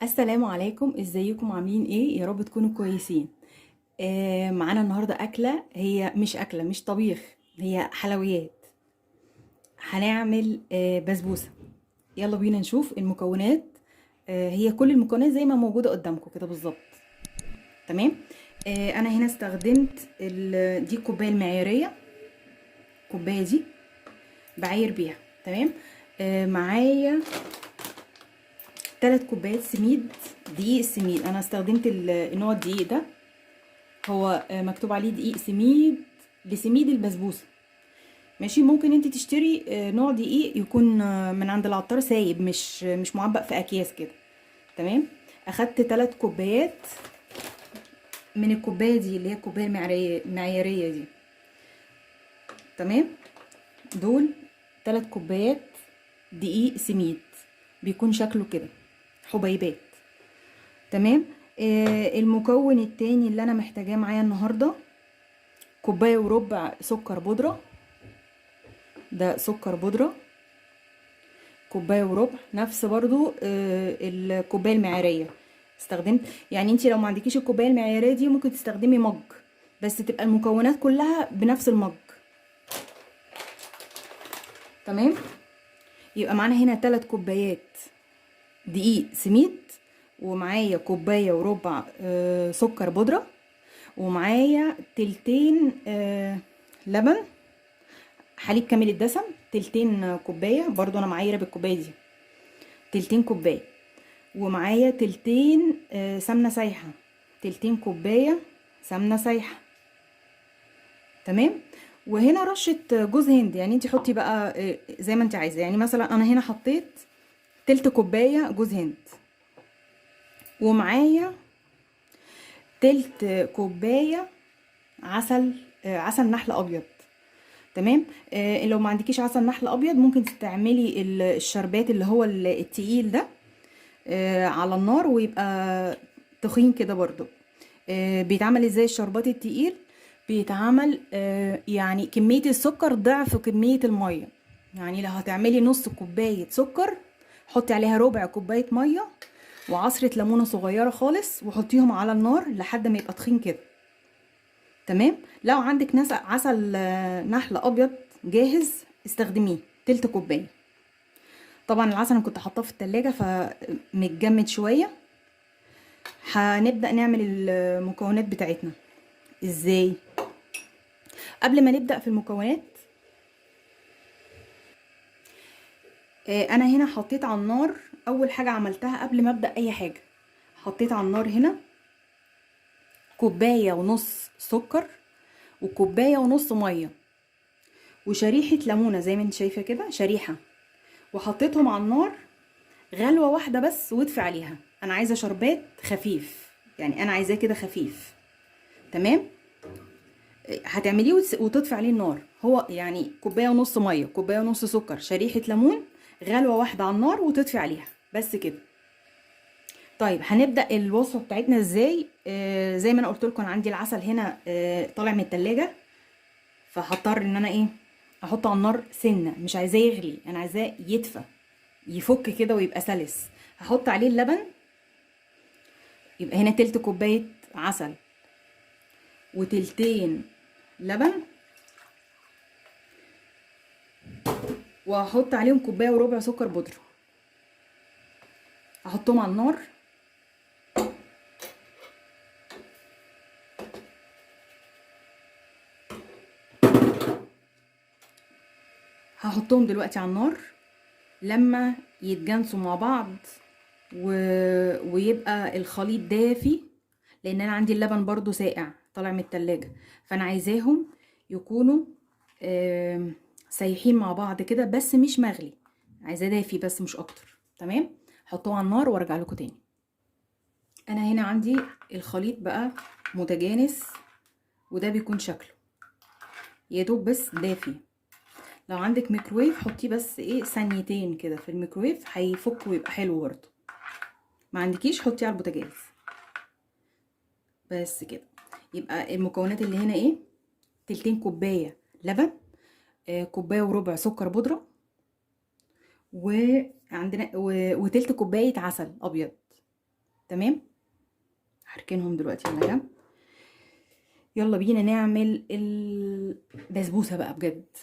السلام عليكم، ازيكم؟ عاملين ايه؟ يا رب تكونوا كويسين. معانا النهارده اكله، هي مش اكله، مش طبيخ، هي حلويات. هنعمل بسبوسه. يلا بينا نشوف المكونات. هي كل المكونات زي ما موجوده قدامكم كده بالظبط. تمام. انا هنا استخدمت دي الكوبايه المعياريه. الكوبايه دي بعاير بيها. تمام. معايا 3 كوبايات سميد. دقيق السميد انا استخدمت النوع الدقيق ده. هو مكتوب عليه دقيق سميد لسميد البسبوسه. ماشي. ممكن انت تشتري نوع دقيق يكون من عند العطار سايب، مش معبأ في اكياس كده. تمام. اخدت 3 كوبايات من الكوبايه دي اللي هي الكوبايه المعياريه دي. تمام. دول 3 كوبايات دقيق سميد، بيكون شكله كده حبيبات. تمام. المكون التاني اللي انا محتاجاه معايا النهارده كوبايه وربع سكر بودره. ده سكر بودره كوبايه وربع، نفس برضو الكوبايه المعياريه استخدمت. يعني انت لو ما عندكيش الكوبايه المعياريه دي ممكن تستخدمي مج، بس تبقى المكونات كلها بنفس المج. تمام. يبقى معانا هنا 3 كوبايات دقيق سميد، ومعايا كوبايه وربع سكر بودره، ومعايا تلتين لبن حليب كامل الدسم، تلتين كوبايه برضو انا معايره بالكوبايه دي، تلتين كوبايه. ومعايا تلتين سمنه سايحه، تلتين كوبايه سمنه سايحه. تمام. وهنا رشه جوز هند، يعني انت حطي بقى زي ما انت عايزه. يعني مثلا انا هنا حطيت تلت كوبايه جوز هند، ومعايا تلت كوبايه عسل نحل ابيض. تمام. لو ما عندكيش عسل نحل ابيض ممكن تستعملي الشربات اللي هو التقيل ده على النار، ويبقى تخين كده برضو. بيتعمل ازاي الشربات التقيل؟ بيتعمل يعني كمية السكر ضعف كمية المية. يعني لو هتعملي نص كوباية سكر حطي عليها ربع كوباية مية وعصرة ليمونة صغيرة خالص، وحطيهم على النار لحد ما يبقى تخين كده. تمام. لو عندك عسل نحل ابيض جاهز استخدميه تلت كوبايه. طبعا العسل انا كنت حاطاه في التلاجة فمتجمد شويه. هنبدا نعمل المكونات بتاعتنا ازاي. قبل ما نبدا في المكونات انا هنا حطيت على النار. اول حاجه عملتها قبل ما ابدا اي حاجه، حطيت على النار هنا كوبايه ونص سكر وكوبايه ونص ميه وشريحه ليمونه زي ما انت شايفه كده، شريحه. وحطيتهم على النار غلوة واحدة بس واطفي عليها. انا عايزة شربات خفيف، يعني انا عايزاه كده خفيف. تمام. هتعمليه وتطفي عليه النار. هو يعني كوباية ونص مية، كوباية ونص سكر، شريحة ليمون، غلوة واحدة على النار وتطفي عليها بس كده. طيب هنبدأ الوصفة بتاعتنا ازاي. زي ما انا قلت لكم عندي العسل هنا طالع من التلاجة، فهضطر ان انا ايه احطه على النار سنة. مش عايزاه يغلي، انا عايزاه يدفى يفك كده ويبقى سلس. هحط عليه اللبن. يبقى هنا تلت كوباية عسل وتلتين لبن، وهحط عليهم كوباية وربع سكر بودرة. هحطهم على النار. هحطهم دلوقتي على النار لما يتجانسوا مع بعض ويبقى الخليط دافي، لان انا عندي اللبن برضو ساقع طالع من التلاجة، فانا عايزاهم يكونوا سايحين مع بعض كده بس مش مغلي، عايزاه دافي بس مش اكتر. تمام. حطوه على النار وارجع لكم تاني. انا هنا عندي الخليط بقى متجانس، وده بيكون شكله يا دوب بس دافي. لو عندك ميكرويف حطيه بس ايه ثانيتين كده في الميكرويف هيفك ويبقى حلو برضه. ما عندكيش حطيه على البوتاجاز بس كده. يبقى المكونات اللي هنا ايه: تلتين كوبايه لبن، كوبايه وربع سكر بودره، وعندنا وتلت كوبايه عسل ابيض. تمام. هركنهم دلوقتي على جنب. يلا بينا نعمل البسبوسه بقى بجد.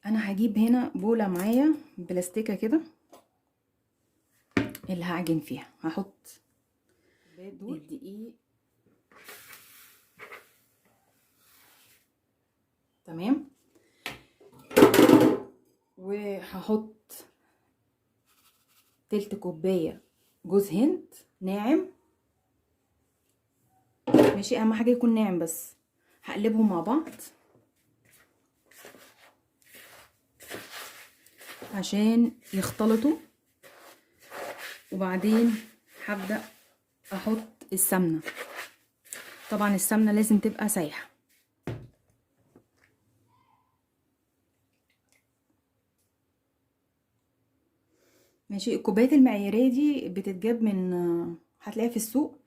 انا هجيب هنا بوله معايا بلاستيكه كده اللي هعجن فيها. هحط الدقيق، تمام، وهحط تلت كوبايه جوز هند ناعم، ماشي، اهم حاجه يكون ناعم بس. هقلبهم مع بعض عشان يختلطوا، وبعدين هبدأ احط السمنة. طبعا السمنة لازم تبقى سايحة. ماشي. الكوبايات المعيارية دي بتتجاب من، هتلاقيها في السوق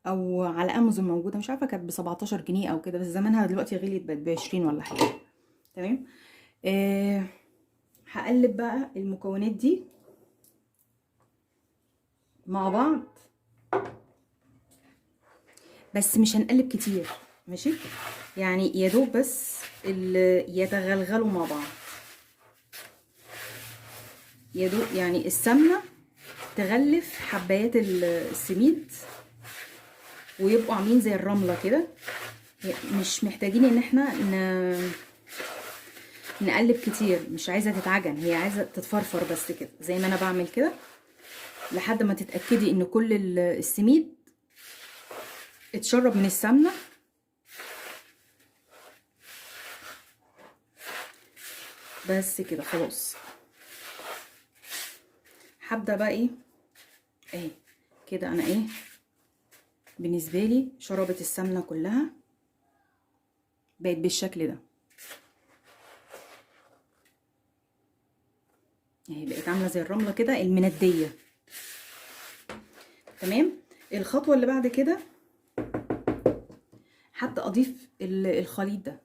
او على امازون موجودة، مش عارفة كانت ب17 جنيه او كده، بس زمانها دلوقتي غليت بقت ب20 ولا حاجة. تمام. هقلب بقى المكونات دي مع بعض، بس مش هنقلب كتير، ماشي، يعني يا دوب بس يتغلغلوا مع بعض، يا دوب يعني السمنه تغلف حبايات السميد ويبقوا عاملين زي الرمله كده. مش محتاجين ان احنا نقلب كتير، مش عايزه تتعجن، هي عايزه تتفرفر بس كده، زي ما انا بعمل كده لحد ما تتاكدي ان كل السميد اتشرب من السمنه. بس كده خلاص. هبدا بقى ايه، اهي كده انا ايه بالنسبه لي شربت السمنه كلها، بقت بالشكل ده اهي، بقت عامله زي الرمله كده المنديه. تمام. الخطوه اللي بعد كده هبدا اضيف الخليط ده.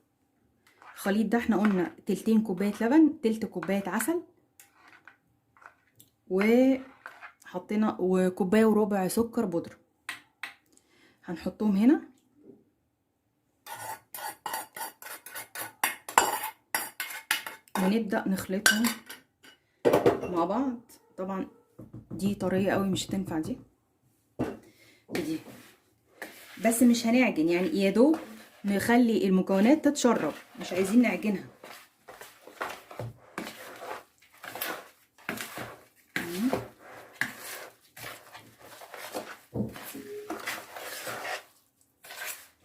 الخليط ده احنا قلنا تلتين كوبايه لبن، تلت كوبايه عسل، وحطينا وكوبايه وربع سكر بودره. هنحطهم هنا ونبدا نخلطهم مع بعض. طبعا دي طريه قوي مش هتنفع دي بس مش هنعجن، يعني يا دوب نخلي المكونات تتشرب، مش عايزين نعجنها.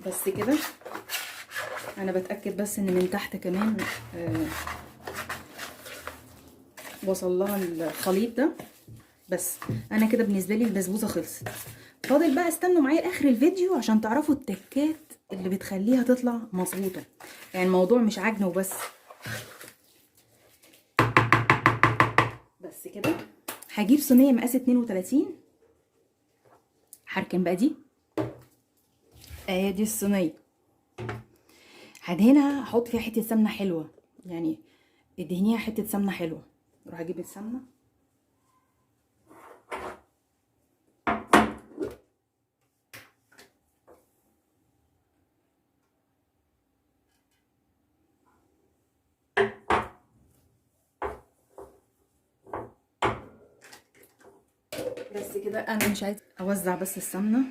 بس كده. انا بتاكد بس ان من تحت كمان وصل لها الخليط ده. بس انا كده بالنسبه لي البسبوسه خلصت. فاضل بقى استنوا معايا لاخر الفيديو عشان تعرفوا التكات اللي بتخليها تطلع مظبوطه، يعني الموضوع مش عجن وبس. بس كده. هجيب صينيه مقاس 32، هركن بقى دي، دي الصينيه. هدهنها، هحط فيها حته سمنه حلوه، يعني ادهنيها حته سمنه حلوه. اروح اجيب السمنه بس كده. انا مش عايز اوزع بس السمنه.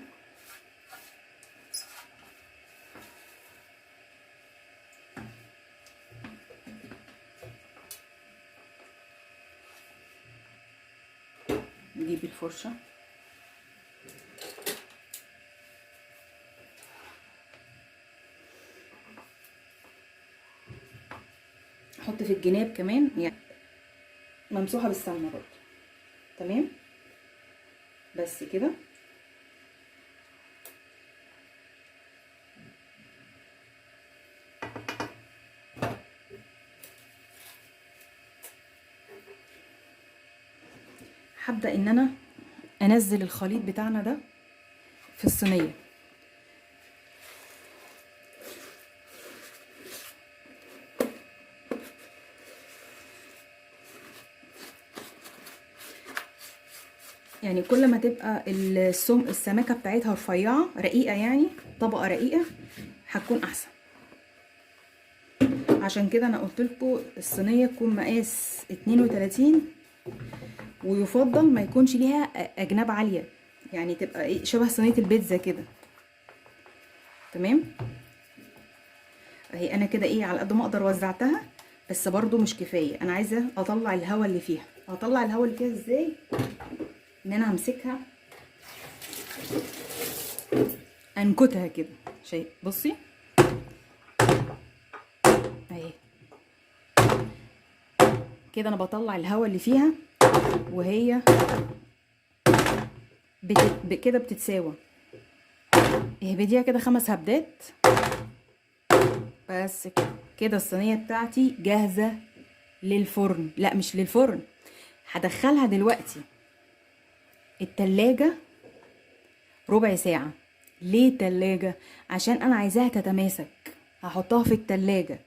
نجيب الفرشه، احط في الجناب كمان يعني ممسوحه بالسمنه برضه. تمام. بس كده. هبدا ان انا انزل الخليط بتاعنا ده في الصينيه. يعني كل ما تبقى السماكه بتاعتها رفيعه رقيقه، يعني طبقه رقيقه، هتكون احسن. عشان كده انا قلت لكم الصينيه تكون مقاس 32، ويفضل ما يكونش ليها اجناب عاليه، يعني تبقى ايه شبه صينيه البيتزا كده. تمام. اهي انا كده ايه على قد ما اقدر وزعتها، بس برضو مش كفايه، انا عايزه اطلع الهواء اللي فيها. اطلع الهواء اللي فيها ازاي؟ ان انا همسكها انكتها كده. شايف؟ بصي اهي كده انا بطلع الهواء اللي فيها، وهي كده بتتساوى. اهبديها كده 5 هبدات بس كده. كده الصينيه بتاعتي جاهزه للفرن. لا مش للفرن، هدخلها دلوقتي التلاجة ربع ساعة. ليه تلاجة؟ عشان انا عايزاها تتماسك. هحطها في التلاجة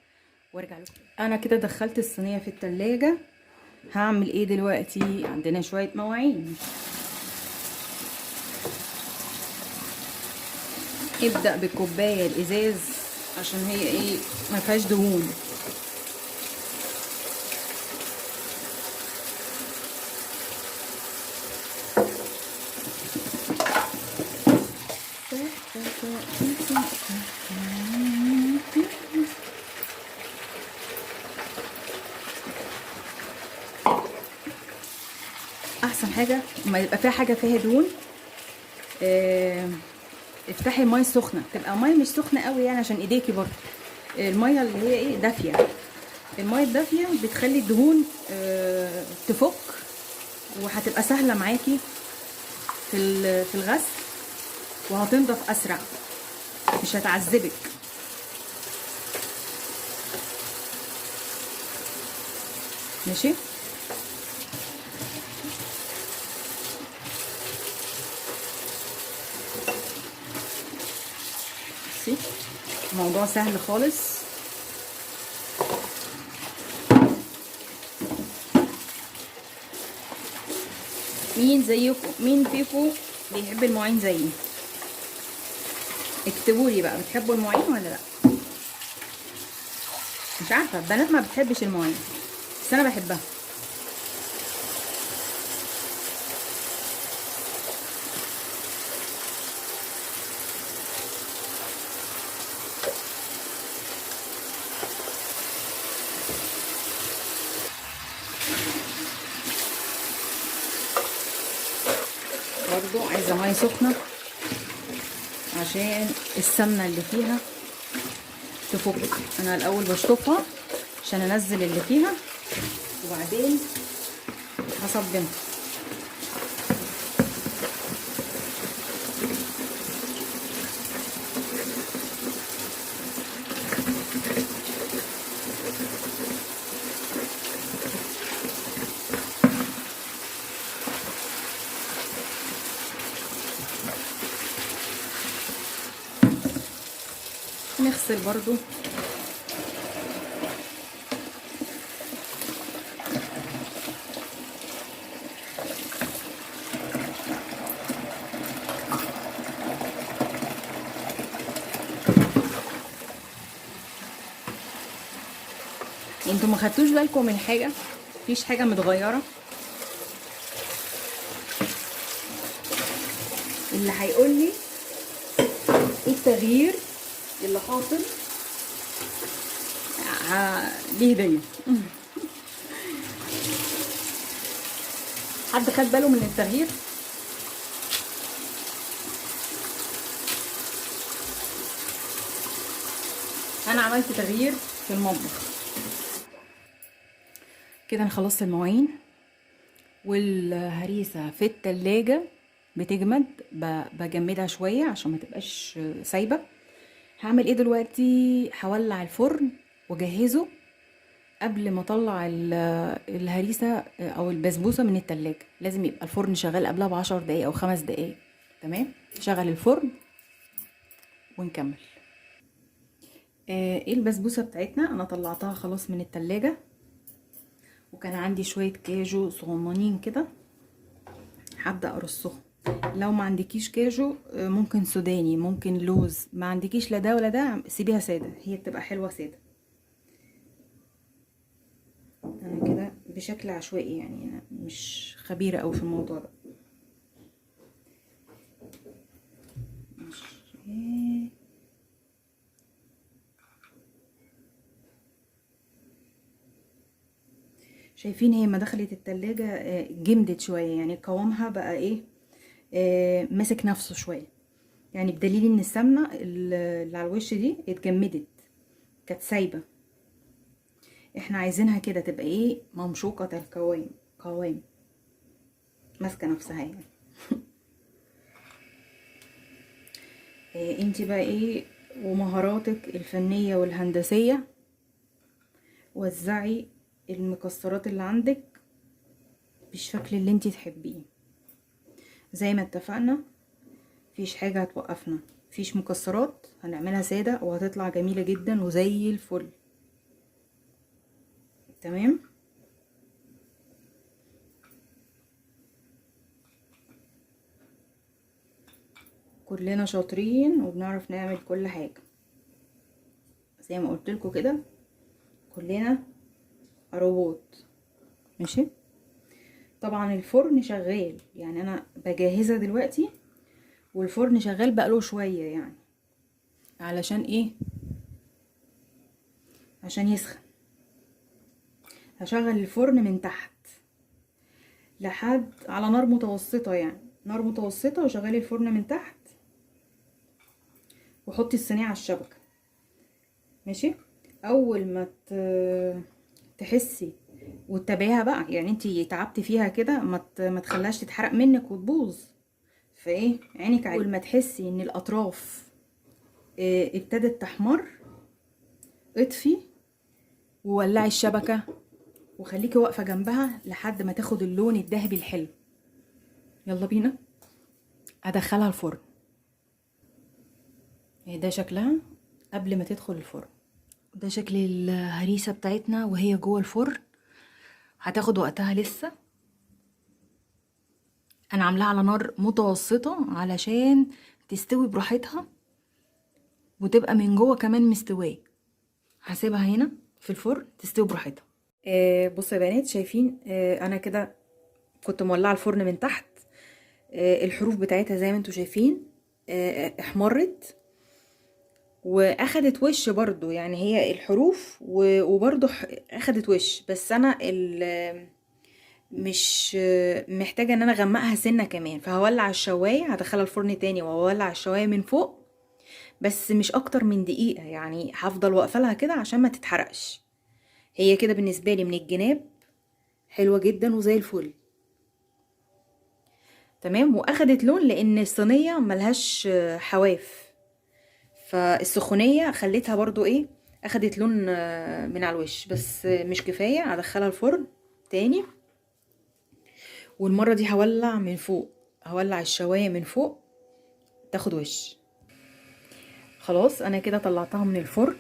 وارجع لكم. انا كده دخلت الصينية في التلاجة. هعمل ايه دلوقتي؟ عندنا شوية مواعين. ابدأ بالكوباية الازاز عشان هي ايه ما فيهاش دهون. احسن حاجه ما يبقى فيها حاجه فيها دهون. افتحي الميه السخنه، تبقى ميه مش سخنه قوي يعني عشان ايديكي برضه. الميه اللي هي ايه دافيه. الميه الدافيه بتخلي الدهون تفك، وهتبقى سهله معاكي في الغسل، وهتنضف اسرع، مش هتعذبك. ماشي. بصي الموضوع سهل خالص. مين زيكم، مين فيكم بيحب المواعين زيي؟ اكتبوا لي بقى بتحبوا المواعين ولا لا. مش عارفه، البنات ما بتحبش المواعين بس انا بحبها. برضو عايزه ميه سخنه عشان السمنه اللي فيها تفك. انا الاول بشطفها عشان انزل اللي فيها، وبعدين هصبنها. نغسل برضو انتوا ما خدتوش بالكم من حاجه؟ مفيش حاجه متغيره. اللي هيقول لي ايه التغيير اللي حاصل ليه هديه. حد خد باله من التغيير؟ انا عملت تغيير في المطبخ. كده انا خلصت المواعين، والهريسه في التلاجة بتجمد. بجمدها شويه عشان ما تبقاش سايبه. هعمل ايه دلوقتي؟ هولع الفرن واجهزه قبل ما اطلع الهريسه او البسبوسه من التلاجة. لازم يبقى الفرن شغال قبلها ب10 دقايق او 5 دقايق. تمام. شغل الفرن ونكمل. ايه البسبوسه بتاعتنا انا طلعتها خلاص من التلاجة، وكان عندي شويه كاجو صغننين كده. هبدأ ارصهم. لو ما عندكيش كاجو ممكن سوداني، ممكن لوز. ما عندكيش لا ده ولا ده سيبيها سادة، هي بتبقى حلوة سادة. انا كده بشكل عشوائي يعني، أنا مش خبيرة اوي في الموضوع ده. ماشي. شايفين هي ما دخلت التلاجة جمدت شوية، يعني قوامها بقى ايه، ماسك نفسه شوية، يعني بدليل ان السمنة اللي على الوش دي اتجمدت، كانت سايبة. احنا عايزينها كده تبقى ايه، ممشوقة القوام، قوام ماسكة نفسها يعني. انتي بقى ايه ومهاراتك الفنية والهندسية، وزعي المكسرات اللي عندك بالشكل اللي انتي تحبيه. زي ما اتفقنا مفيش حاجة هتوقفنا، مفيش مكسرات، هنعملها سادة وهتطلع جميلة جدا وزي الفل. تمام. كلنا شاطرين وبنعرف نعمل كل حاجة زي ما قلت لكم كده، كلنا روبوت. ماشي. طبعا الفرن شغال، يعني انا بجهزها دلوقتي والفرن شغال بقاله شوية، يعني علشان ايه، عشان يسخن. هشغل الفرن من تحت لحد على نار متوسطة، يعني نار متوسطة، وشغلي الفرن من تحت وحطي الصينية على الشبكة. ماشي. اول ما تحسي وتتابعيها بقى، يعني انتي تعبتي فيها كده، ما تخليهاش تتحرق منك وتبوظ، فايه عينك عليها. اول ما تحسي ان الاطراف ابتدت تحمر، اطفي وولعي الشبكة وخليكي واقفة جنبها لحد ما تاخد اللون الذهبي الحلو. يلا بينا ادخلها الفرن. ده شكلها قبل ما تدخل الفرن، ده شكل الهريسة بتاعتنا وهي جوه الفرن. هتاخد وقتها لسه، انا عاملاها على نار متوسطة علشان تستوي براحتها وتبقى من جوه كمان مستويه. هسيبها هنا في الفرن تستوي براحتها. بصوا يا بنات، شايفين انا كده كنت مولعه الفرن من تحت. الحروف بتاعتها زي ما انتوا شايفين احمرت واخدت وش برضو، يعني هي الحروف وبرضو اخدت وش، بس انا مش محتاجه ان انا اغمقها سنه كمان، فهولع الشوايه، هدخلها الفرن تاني وهولع الشوايه من فوق، بس مش اكتر من دقيقه، يعني هفضل واقفه لها كده عشان ما تتحرقش. هي كده بالنسبه لي من الجناب حلوه جدا وزي الفل. تمام. واخدت لون لان الصينيه ملهاش حواف، فالسخونيه خليتها برضو ايه، اخدت لون من على الوش، بس مش كفايه، هدخلها الفرن تاني. والمره دي هولع من فوق، هولع الشوايه من فوق تاخد وش. خلاص انا كده طلعتها من الفرن.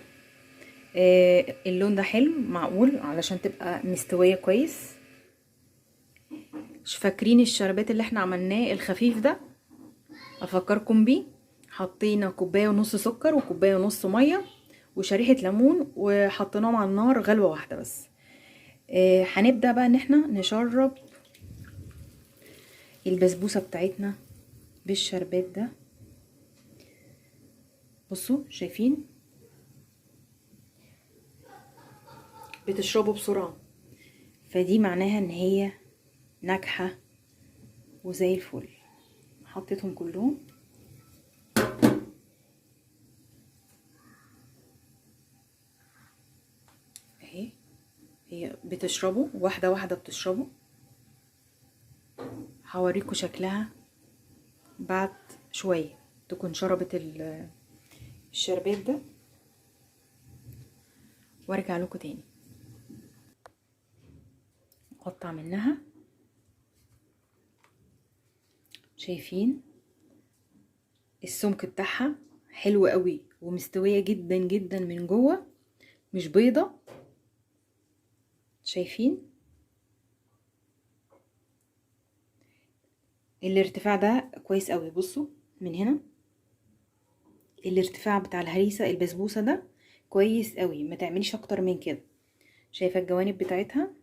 اللون ده حلو معقول علشان تبقى مستويه كويس. مش فاكرين الشربات اللي احنا عملناه الخفيف ده؟ افكركم بيه. حطينا كوبايه ونص سكر وكوبايه ونص ميه وشريحه ليمون وحطيناهم على النار غلوه واحده بس. هنبدا بقى ان احنا نشرب البسبوسه بتاعتنا بالشربات ده. بصوا شايفين بتشربوا بسرعه، فدي معناها ان هي ناجحه وزي الفل. حطيتهم كلهم اهي، هي بتشربوا واحده واحده، بتشربوا. هوريكم شكلها بعد شويه تكون شربت الشربات ده وارجع لكم تاني. اقطع منها. شايفين السمك بتاعها حلو قوي ومستويه جدا جدا من جوه، مش بيضه. شايفين الارتفاع ده كويس قوي. بصوا من هنا الارتفاع بتاع الهريسة البسبوسة ده كويس قوي، ما تعمليش اكتر من كده. شايفة الجوانب بتاعتها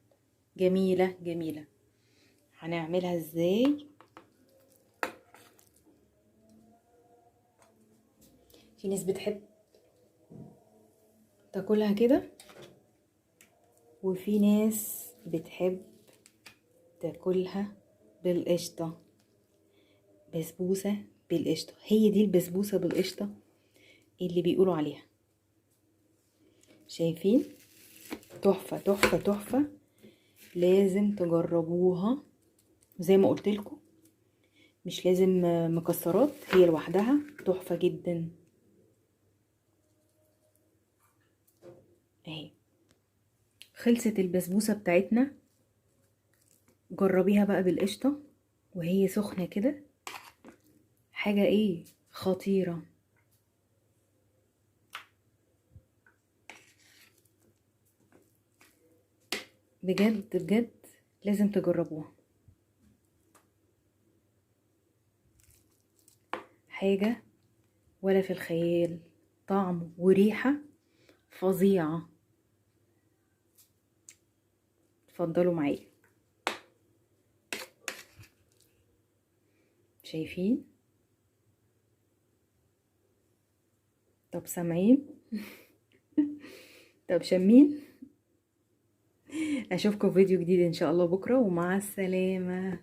جميلة جميلة. هنعملها ازاي؟ في ناس بتحب تاكلها كده، وفي ناس بتحب تاكلها بالقشطة. بسبوسة بالقشطة، هي دي البسبوسة بالقشطة اللي بيقولوا عليها. شايفين؟ تحفة تحفة تحفة، لازم تجربوها. زي ما قلت لكم مش لازم مكسرات، هي لوحدها تحفة جدا. اهي خلصت البسبوسة بتاعتنا. جربيها بقى بالقشطة وهي سخنة كده، حاجة ايه خطيرة. بجد بجد لازم تجربوها. حاجة ولا في الخيال، طعم وريحة فظيعة. اتفضلوا معايا. شايفين؟ طب سامعين؟ طب شامين؟ اشوفكم في فيديو جديد ان شاء الله بكرة، ومع السلامة.